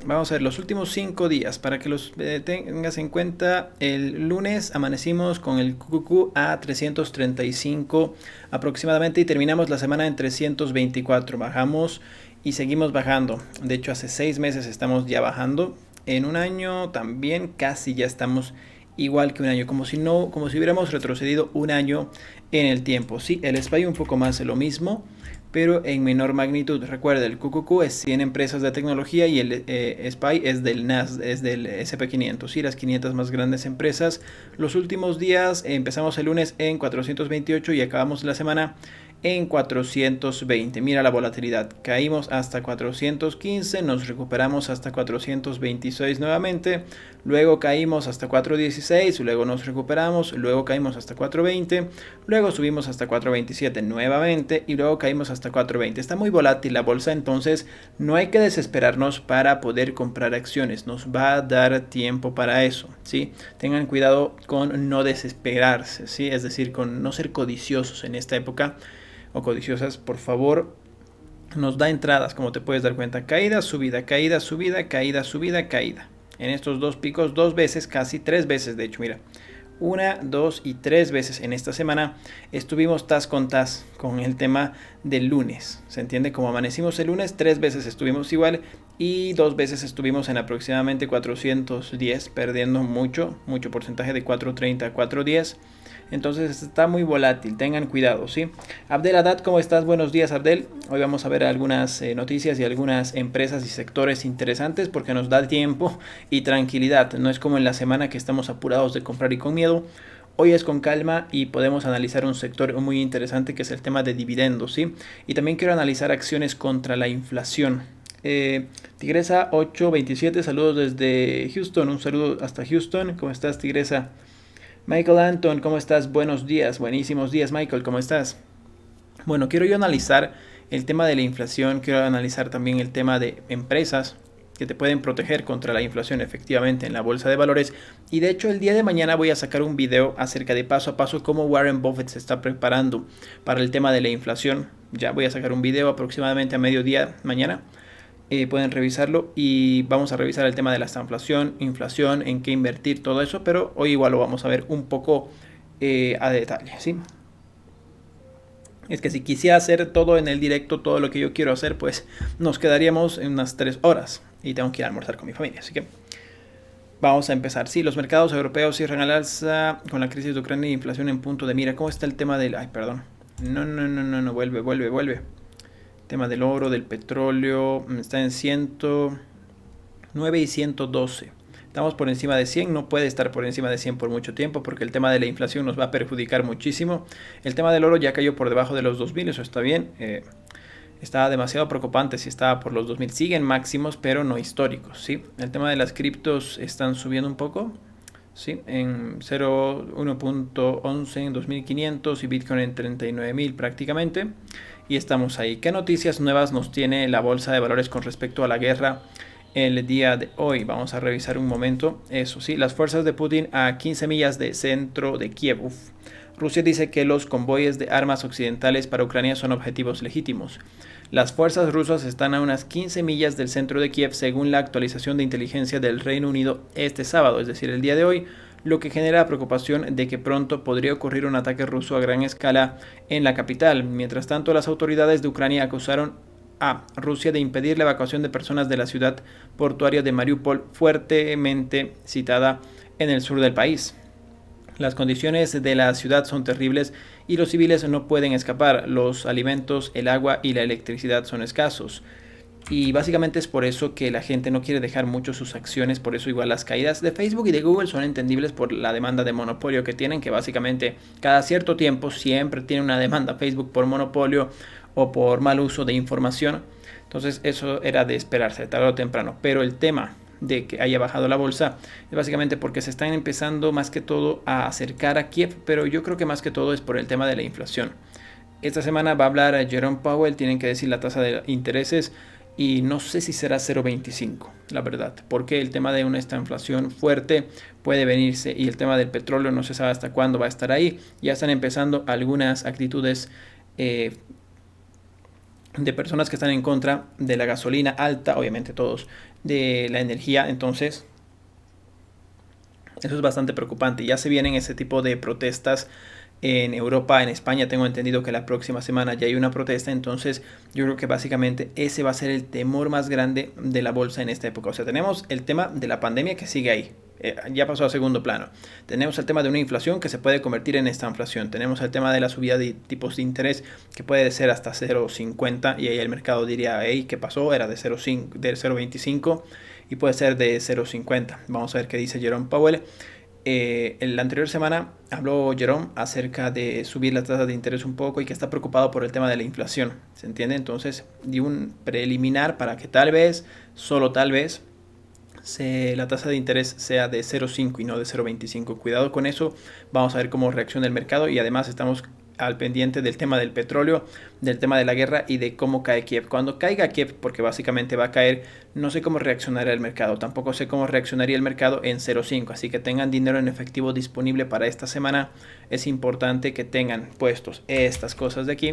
Vamos a ver los últimos 5 días para que los tengas en cuenta. El lunes amanecimos con el QQQ a 335 aproximadamente y terminamos la semana en 324. Bajamos y seguimos bajando. De hecho, hace 6 meses estamos ya bajando. En un año también casi ya estamos igual que un año, como si no, como si hubiéramos retrocedido un año en el tiempo. Sí, el SPY un poco más de lo mismo, pero en menor magnitud. Recuerda, el QQQ es 100 empresas de tecnología y el SPY es del es del SP500, ¿sí? Las 500 más grandes empresas. Los últimos días empezamos el lunes en 428 y acabamos la semana en 420. Mira la volatilidad. Caímos hasta 415, nos recuperamos hasta 426 nuevamente, luego caímos hasta 416, luego nos recuperamos, luego caímos hasta 420, luego subimos hasta 427 nuevamente y luego caímos hasta 420. Está muy volátil la bolsa, entonces no hay que desesperarnos para poder comprar acciones. Nos va a dar tiempo para eso, ¿sí? Tengan cuidado con no desesperarse, ¿sí? Es decir, con no ser codiciosos en esta época o codiciosas, por favor. Nos da entradas, como te puedes dar cuenta, caída, subida, caída, subida, caída, subida, caída. En estos dos picos, 2 veces, casi 3 veces, de hecho, mira, 1, 2 y 3 veces en esta semana estuvimos tas con el tema del lunes. ¿Se entiende? Como amanecimos el lunes, 3 veces estuvimos igual y 2 veces estuvimos en aproximadamente 410, perdiendo mucho porcentaje de 430 a 410. Entonces está muy volátil, tengan cuidado, ¿sí? Abdel Haddad, ¿cómo estás? Buenos días, Abdel. Hoy vamos a ver algunas noticias y algunas empresas y sectores interesantes porque nos da tiempo y tranquilidad. No es como en la semana que estamos apurados de comprar y con miedo. Hoy es con calma y podemos analizar un sector muy interesante que es el tema de dividendos, ¿sí? Y también quiero analizar acciones contra la inflación. Tigresa 827, saludos desde Houston, un saludo hasta Houston. ¿Cómo estás, Tigresa? Michael Anton, ¿cómo estás? Buenos días, buenísimos días, Michael, ¿cómo estás? Bueno, quiero yo analizar el tema de la inflación, quiero analizar también el tema de empresas que te pueden proteger contra la inflación efectivamente en la bolsa de valores. Y de hecho el día de mañana voy a sacar un video acerca de paso a paso cómo Warren Buffett se está preparando para el tema de la inflación. Ya voy a sacar un video aproximadamente a mediodía mañana. Pueden revisarlo y vamos a revisar el tema de la inflación, en qué invertir, todo eso, pero hoy igual lo vamos a ver un poco a detalle, ¿sí? Es que si quisiera hacer todo en el directo, todo lo que yo quiero hacer, pues nos quedaríamos en unas 3 horas y tengo que ir a almorzar con mi familia, así que vamos a empezar. Sí, los mercados europeos cierran al alza con la crisis de Ucrania y inflación en punto de mira. ¿Cómo está el tema del...? Ay, perdón. No, vuelve. Tema del oro, del petróleo, está en 109 y 112. Estamos por encima de 100, no puede estar por encima de 100 por mucho tiempo porque el tema de la inflación nos va a perjudicar muchísimo. El tema del oro ya cayó por debajo de los 2000, eso está bien. Está demasiado preocupante si estaba por los 2000. Siguen máximos, pero no históricos, ¿sí? El tema de las criptos están subiendo un poco, ¿sí? En 1.11 en 2500 y Bitcoin en 39.000 prácticamente. Y estamos ahí. ¿Qué noticias nuevas nos tiene la bolsa de valores con respecto a la guerra el día de hoy? Vamos a revisar un momento. Eso sí, las fuerzas de Putin a 15 millas de centro de Kiev. Uf. Rusia dice que los convoyes de armas occidentales para Ucrania son objetivos legítimos. Las fuerzas rusas están a unas 15 millas del centro de Kiev según la actualización de inteligencia del Reino Unido este sábado, es decir, el día de hoy, lo que genera preocupación de que pronto podría ocurrir un ataque ruso a gran escala en la capital. Mientras tanto, las autoridades de Ucrania acusaron a Rusia de impedir la evacuación de personas de la ciudad portuaria de Mariupol, fuertemente citada en el sur del país. Las condiciones de la ciudad son terribles y los civiles no pueden escapar. Los alimentos, el agua y la electricidad son escasos. Y básicamente es por eso que la gente no quiere dejar mucho sus acciones, por eso igual las caídas de Facebook y de Google son entendibles por la demanda de monopolio que tienen, que básicamente cada cierto tiempo siempre tiene una demanda Facebook por monopolio o por mal uso de información. Entonces eso era de esperarse tarde o temprano, pero el tema de que haya bajado la bolsa es básicamente porque se están empezando más que todo a acercar a Kiev, pero yo creo que más que todo es por el tema de la inflación. Esta semana va a hablar Jerome Powell, tienen que decir la tasa de intereses y no sé si será 0.25, la verdad, porque el tema de esta inflación fuerte puede venirse y el tema del petróleo no se sabe hasta cuándo va a estar ahí. Ya están empezando algunas actitudes de personas que están en contra de la gasolina alta, obviamente todos de la energía. Entonces eso es bastante preocupante. Ya se vienen ese tipo de protestas en Europa, en España tengo entendido que la próxima semana ya hay una protesta. Entonces yo creo que básicamente ese va a ser el temor más grande de la bolsa en esta época. O sea, tenemos el tema de la pandemia que sigue ahí, ya pasó a segundo plano. Tenemos el tema de una inflación que se puede convertir en esta inflación. Tenemos el tema de la subida de tipos de interés que puede ser hasta 0,50 y ahí el mercado diría, hey, ¿qué pasó? Era de 0,25 y puede ser de 0,50. Vamos a ver qué dice Jerome Powell. La anterior semana habló Jerome acerca de subir la tasa de interés un poco y que está preocupado por el tema de la inflación, ¿se entiende? Entonces dio un preliminar para que tal vez, solo tal vez, la tasa de interés sea de 0,5 y no de 0,25. Cuidado con eso, vamos a ver cómo reacciona el mercado y además estamos al pendiente del tema del petróleo, del tema de la guerra y de cómo cae Kiev. Cuando caiga Kiev, porque básicamente va a caer, no sé cómo reaccionará el mercado, tampoco sé cómo reaccionaría el mercado en 0,5, así que tengan dinero en efectivo disponible para esta semana. Es importante que tengan puestos estas cosas de aquí.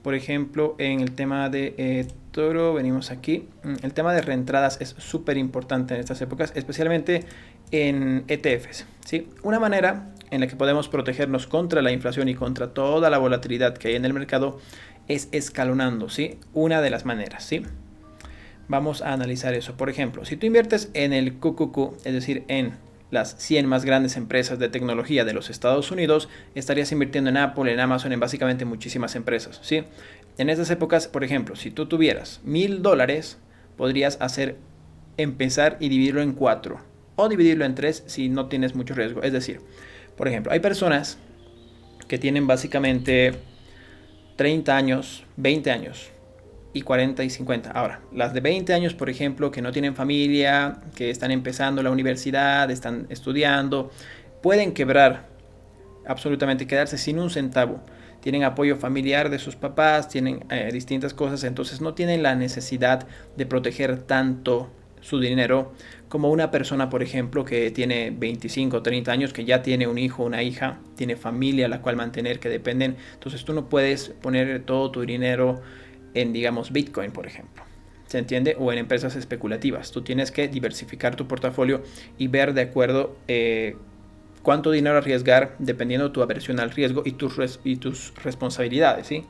Por ejemplo, en el tema de Toro, venimos aquí. El tema de reentradas es súper importante en estas épocas, especialmente en ETFs, ¿sí? Una manera en la que podemos protegernos contra la inflación y contra toda la volatilidad que hay en el mercado es escalonando, ¿sí? Una de las maneras, ¿sí? Vamos a analizar eso. Por ejemplo, si tú inviertes en el QQQ, es decir, en las 100 más grandes empresas de tecnología de los Estados Unidos, estarías invirtiendo en Apple, en Amazon, en básicamente muchísimas empresas, ¿sí? En estas épocas, por ejemplo, si tú tuvieras $1,000, podrías empezar y dividirlo en 4 o dividirlo en 3 si no tienes mucho riesgo. Es decir, por ejemplo, hay personas que tienen básicamente 30 años, 20 años y 40 y 50. Ahora, las de 20 años, por ejemplo, que no tienen familia, que están empezando la universidad, están estudiando, pueden quebrar, absolutamente quedarse sin un centavo. Tienen apoyo familiar de sus papás, tienen distintas cosas, entonces no tienen la necesidad de proteger tanto su dinero como una persona, por ejemplo, que tiene 25 o 30 años, que ya tiene un hijo, una hija, tiene familia a la cual mantener, que dependen. Entonces tú no puedes poner todo tu dinero en, digamos, Bitcoin, por ejemplo, ¿se entiende? O en empresas especulativas. Tú tienes que diversificar tu portafolio y ver de acuerdo cuánto dinero arriesgar dependiendo de tu aversión al riesgo y tus responsabilidades, ¿sí?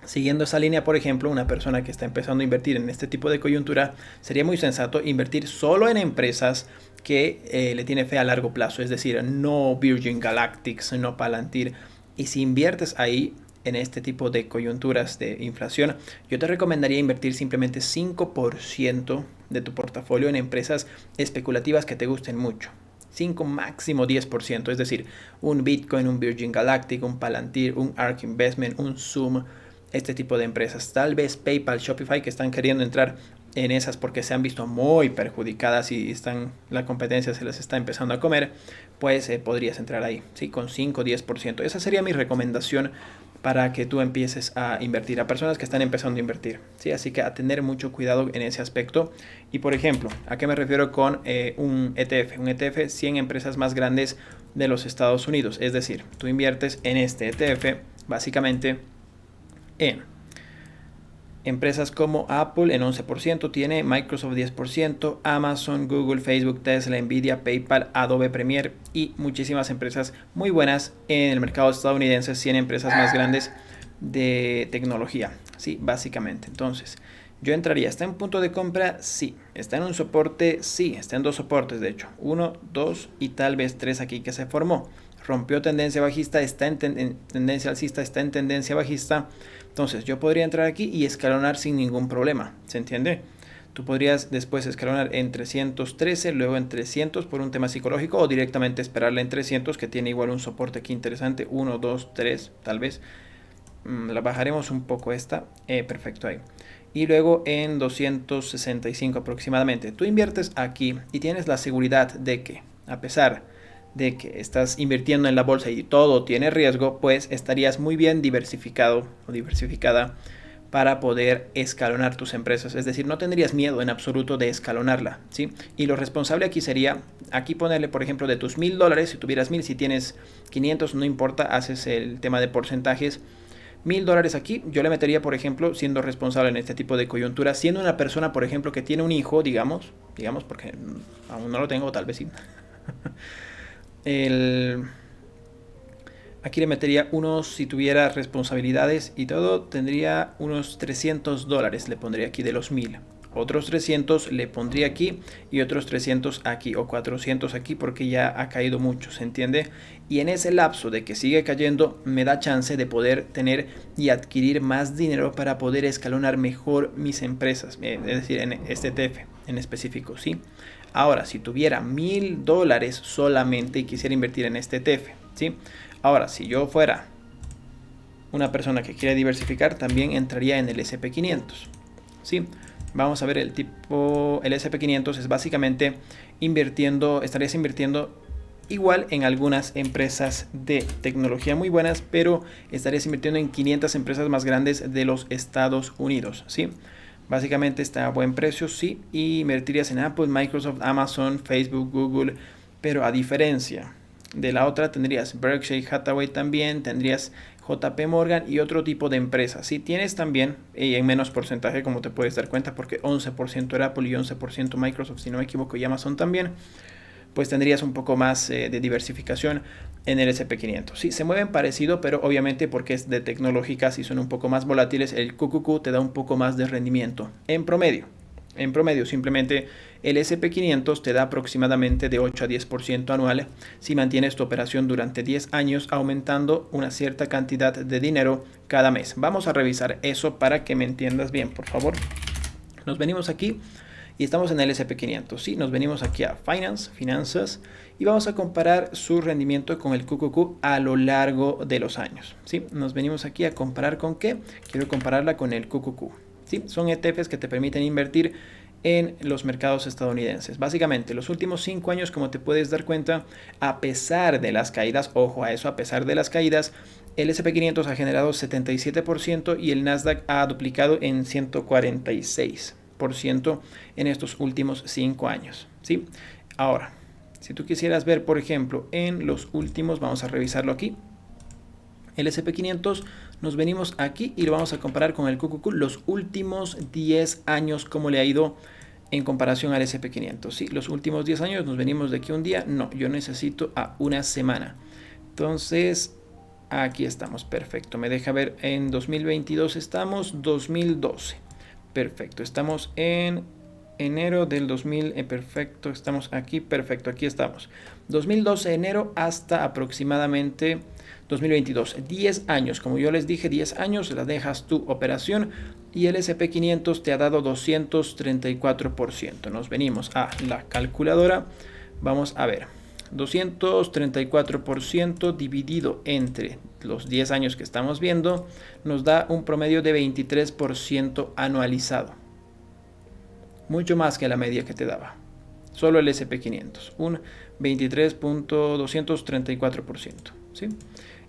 Siguiendo esa línea, por ejemplo, una persona que está empezando a invertir en este tipo de coyuntura, sería muy sensato invertir solo en empresas que le tiene fe a largo plazo, es decir, no Virgin Galactic, no Palantir. Y si inviertes ahí en este tipo de coyunturas de inflación, yo te recomendaría invertir simplemente 5% de tu portafolio en empresas especulativas que te gusten mucho. 5, máximo 10%, es decir, un Bitcoin, un Virgin Galactic, un Palantir, un ARK Investment, un Zoom, este tipo de empresas. Tal vez PayPal, Shopify, que están queriendo entrar en esas porque se han visto muy perjudicadas y la competencia se les está empezando a comer, pues podrías entrar ahí, ¿sí? Con 5 o 10%. Esa sería mi recomendación para que tú empieces a invertir a personas que están empezando a invertir, ¿sí? Así que a tener mucho cuidado en ese aspecto. Y por ejemplo, ¿a qué me refiero con un ETF? Un ETF, 100 empresas más grandes de los Estados Unidos. Es decir, tú inviertes en este ETF básicamente en empresas como Apple en 11%, tiene Microsoft 10%, Amazon, Google, Facebook, Tesla, Nvidia, PayPal, Adobe Premiere y muchísimas empresas muy buenas en el mercado estadounidense, 100 empresas más grandes de tecnología, sí, básicamente. Entonces, yo entraría, ¿está en punto de compra? Sí. ¿Está en un soporte? Sí, está en 2 soportes, de hecho, 1, 2 y tal vez 3 aquí que se formó. Rompió tendencia bajista, está en tendencia alcista, está en tendencia bajista. Entonces yo podría entrar aquí y escalonar sin ningún problema, ¿se entiende? Tú podrías después escalonar en 313, luego en 300 por un tema psicológico o directamente esperarla en 300 que tiene igual un soporte aquí interesante, 1, 2, 3 tal vez. La bajaremos un poco esta, perfecto ahí. Y luego en 265 aproximadamente. Tú inviertes aquí y tienes la seguridad de que a pesar de que estás invirtiendo en la bolsa y todo tiene riesgo, pues estarías muy bien diversificado o diversificada para poder escalonar tus empresas. Es decir, no tendrías miedo en absoluto de escalonarla, ¿sí? Y lo responsable aquí sería, aquí ponerle, por ejemplo, de tus $1,000, si tuvieras 1,000, si tienes 500, no importa, haces el tema de porcentajes, $1000 aquí, yo le metería, por ejemplo, siendo responsable en este tipo de coyuntura, siendo una persona, por ejemplo, que tiene un hijo, digamos, porque aún no lo tengo, tal vez sí. Aquí le metería unos, si tuviera responsabilidades y todo, tendría unos $300, le pondría aquí de los 1000. Otros 300 le pondría aquí y otros 300 aquí o 400 aquí porque ya ha caído mucho, ¿se entiende? Y en ese lapso de que sigue cayendo me da chance de poder tener y adquirir más dinero para poder escalonar mejor mis empresas, es decir, en este ETF en específico, ¿sí? Ahora, si tuviera $1000 solamente y quisiera invertir en este ETF, ¿sí? Ahora, si yo fuera una persona que quiere diversificar, también entraría en el SP500, ¿sí? Vamos a ver el tipo, el SP500 es básicamente estarías invirtiendo igual en algunas empresas de tecnología muy buenas, pero estarías invirtiendo en 500 empresas más grandes de los Estados Unidos, ¿sí? Básicamente está a buen precio, sí, y invertirías en Apple, Microsoft, Amazon, Facebook, Google, pero a diferencia de la otra tendrías Berkshire Hathaway también, tendrías JP Morgan y otro tipo de empresas. Si tienes también, en menos porcentaje como te puedes dar cuenta, porque 11% era Apple y 11% Microsoft, si no me equivoco, y Amazon también, pues tendrías un poco más de diversificación en el SP500. Sí, se mueven parecido, pero obviamente porque es de tecnológicas y son un poco más volátiles, el QQQ te da un poco más de rendimiento en promedio. En promedio, simplemente el SP500 te da aproximadamente de 8 a 10% anual si mantienes tu operación durante 10 años, aumentando una cierta cantidad de dinero cada mes. Vamos a revisar eso para que me entiendas bien, por favor. Nos venimos aquí y estamos en el SP500, ¿sí? Nos venimos aquí a Finanzas, y vamos a comparar su rendimiento con el QQQ a lo largo de los años, ¿sí? Nos venimos aquí a comparar con ¿qué? Quiero compararla con el QQQ. ¿Sí? Son ETFs que te permiten invertir en los mercados estadounidenses. Básicamente, los últimos 5 años, como te puedes dar cuenta, a pesar de las caídas, ojo a eso, a pesar de las caídas, el SP500 ha generado 77% y el Nasdaq ha duplicado en 146% en estos últimos 5 años. ¿Sí? Ahora, si tú quisieras ver, por ejemplo, en los últimos, vamos a revisarlo aquí. El SP500 nos venimos aquí y lo vamos a comparar con el QQQ los últimos 10 años, cómo le ha ido en comparación al SP500. Sí, los últimos 10 años nos venimos de aquí a un día. No, yo necesito a una semana. Entonces, aquí estamos, perfecto. Me deja ver, en 2022 estamos, 2012. Perfecto, estamos en enero del 2000, perfecto, estamos aquí, perfecto, aquí estamos. 2012 enero hasta aproximadamente 2022, 10 años, como yo les dije, 10 años, la dejas tu operación y el SP500 te ha dado 234%. Nos venimos a la calculadora, vamos a ver, 234% dividido entre los 10 años que estamos viendo, nos da un promedio de 23% anualizado. Mucho más que la media que te daba. Solo el SP500, un 23.234%. ¿Sí?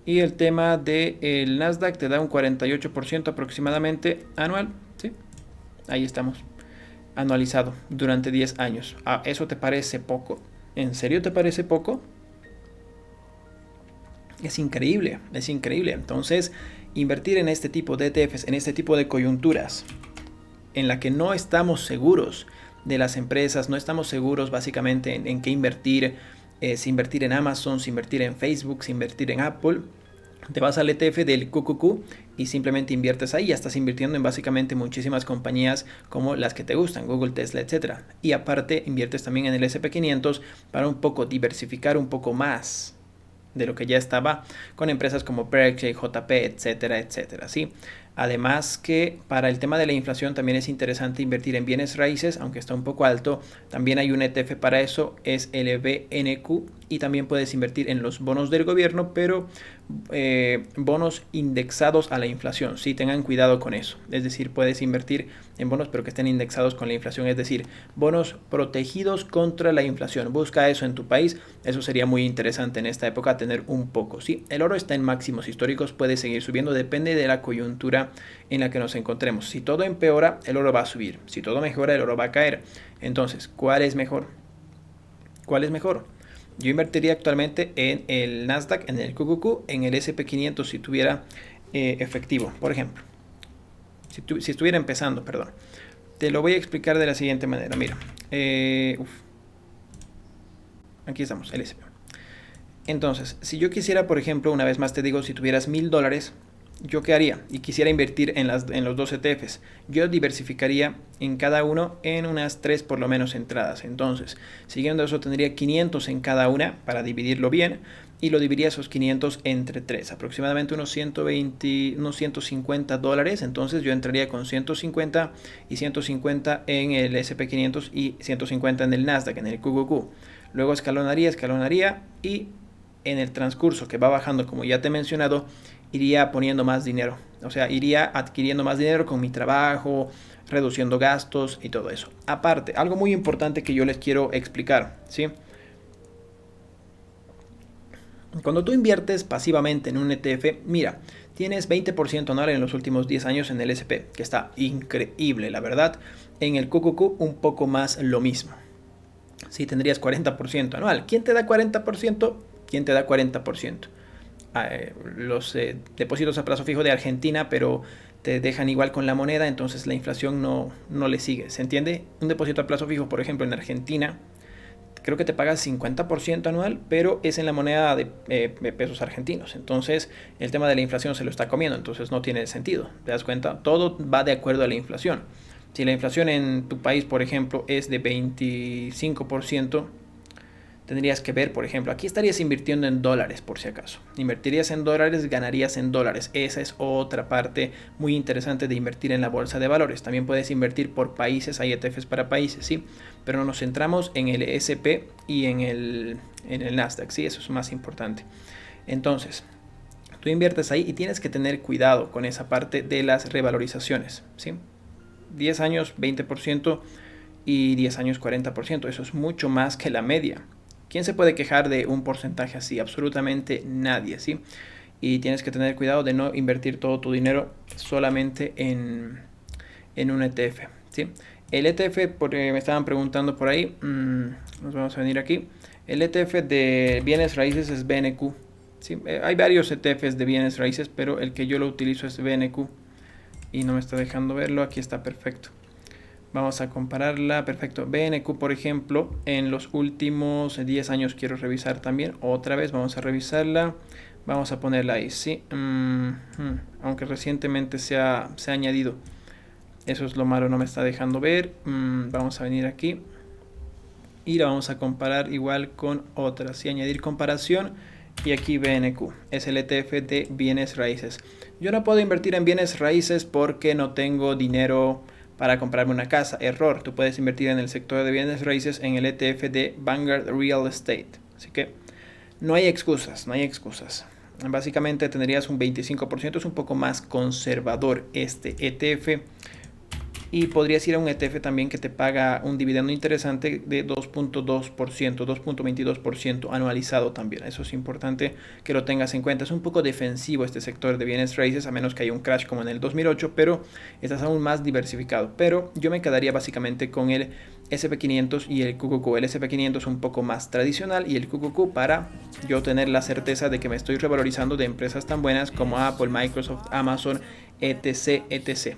Y el tema del Nasdaq te da un 48% aproximadamente anual. ¿Sí? Ahí estamos. Anualizado durante 10 años. ¿Eso te parece poco? ¿En serio te parece poco? Es increíble, es increíble. Entonces, invertir en este tipo de ETFs, en este tipo de coyunturas, en la que no estamos seguros de las empresas, no estamos seguros básicamente en qué invertir, si invertir en Amazon, si invertir en Facebook, si invertir en Apple, te vas al ETF del QQQ y simplemente inviertes ahí. Ya estás invirtiendo en básicamente muchísimas compañías como las que te gustan, Google, Tesla, etc. Y aparte inviertes también en el SP500 para un poco diversificar un poco más de lo que ya estaba con empresas como Berkshire, JP, etcétera, etcétera, ¿sí? Además que para el tema de la inflación también es interesante invertir en bienes raíces, aunque está un poco alto. También hay un ETF para eso, es el BNQ, y también puedes invertir en los bonos del gobierno, pero bonos indexados a la inflación. Sí, tengan cuidado con eso. Es decir, puedes invertir en bonos pero que estén indexados con la inflación, es decir, bonos protegidos contra la inflación. Busca eso en tu país, eso sería muy interesante en esta época tener un poco. Sí, el oro está en máximos históricos, puede seguir subiendo, depende de la coyuntura en la que nos encontremos. Si todo empeora, el oro va a subir. Si todo mejora, el oro va a caer. Entonces, ¿cuál es mejor? ¿Cuál es mejor? Yo invertiría actualmente en el Nasdaq, en el QQQ, en el SP500 si tuviera efectivo. Por ejemplo, si estuviera empezando, perdón, te lo voy a explicar de la siguiente manera. Mira, aquí estamos, el SP. Entonces, si yo quisiera, por ejemplo, una vez más te digo, si tuvieras $1000, ¿yo qué haría? Y quisiera invertir en los dos ETFs. Yo diversificaría en cada uno en unas 3 por lo menos entradas. Entonces, siguiendo eso, tendría 500 en cada una para dividirlo bien. Y lo dividiría esos 500 entre 3, aproximadamente unos 120, unos $150. Entonces yo entraría con 150 y 150 en el SP500 y 150 en el Nasdaq, en el QQQ. Luego escalonaría y en el transcurso que va bajando, como ya te he mencionado, iría poniendo más dinero. O sea, iría adquiriendo más dinero con mi trabajo, reduciendo gastos y todo eso. Aparte, algo muy importante que yo les quiero explicar, ¿sí? Cuando tú inviertes pasivamente en un ETF, mira, tienes 20% anual en los últimos 10 años en el SP, que está increíble, la verdad. En el QQQ un poco más lo mismo. Sí, tendrías 40% anual. ¿Quién te da 40%? ¿Quién te da 40%? Los depósitos a plazo fijo de Argentina, pero te dejan igual con la moneda, entonces la inflación no le sigue. ¿Se entiende? Un depósito a plazo fijo, por ejemplo, en Argentina, creo que te pagas 50% anual, pero es en la moneda de pesos argentinos. Entonces, el tema de la inflación se lo está comiendo, entonces no tiene sentido. ¿Te das cuenta? Todo va de acuerdo a la inflación. Si la inflación en tu país, por ejemplo, es de 25%, tendrías que ver, por ejemplo, aquí estarías invirtiendo en dólares, por si acaso. Invertirías en dólares, ganarías en dólares. Esa es otra parte muy interesante de invertir en la bolsa de valores. También puedes invertir por países, hay ETFs para países, ¿sí? Pero nos centramos en el SP y en el Nasdaq, ¿sí? Eso es más importante. Entonces, tú inviertes ahí y tienes que tener cuidado con esa parte de las revalorizaciones, ¿sí? 10 años 20% y 10 años 40%. Eso es mucho más que la media. ¿Quién se puede quejar de un porcentaje así? Absolutamente nadie, ¿sí? Y tienes que tener cuidado de no invertir todo tu dinero solamente en un ETF, ¿sí? El ETF, porque me estaban preguntando por ahí, nos vamos a venir aquí. El ETF de bienes raíces es BNQ, ¿sí? Hay varios ETFs de bienes raíces, pero el que yo lo utilizo es BNQ. Y no me está dejando verlo, aquí está perfecto. Vamos a compararla, perfecto. BNQ, por ejemplo, en los últimos 10 años quiero revisar también. Otra vez vamos a revisarla. Vamos a ponerla ahí, sí. Aunque recientemente se ha añadido. Eso es lo malo, no me está dejando ver. Vamos a venir aquí. Y la vamos a comparar igual con otras. Sí, añadir comparación. Y aquí BNQ, es el ETF de bienes raíces. Yo no puedo invertir en bienes raíces porque no tengo dinero para comprarme una casa. Error, tú puedes invertir en el sector de bienes raíces en el ETF de Vanguard Real Estate. Así que no hay excusas, no hay excusas. Básicamente tendrías un 25%, es un poco más conservador este ETF. Y podrías ir a un ETF también que te paga un dividendo interesante de 2.2%, 2.22% anualizado también. Eso es importante que lo tengas en cuenta. Es un poco defensivo este sector de bienes raíces, a menos que haya un crash como en el 2008, pero estás aún más diversificado. Pero yo me quedaría básicamente con el SP500 y el QQQ. El SP500 un poco más tradicional y el QQQ para yo tener la certeza de que me estoy revalorizando de empresas tan buenas como Apple, Microsoft, Amazon, etc, etc.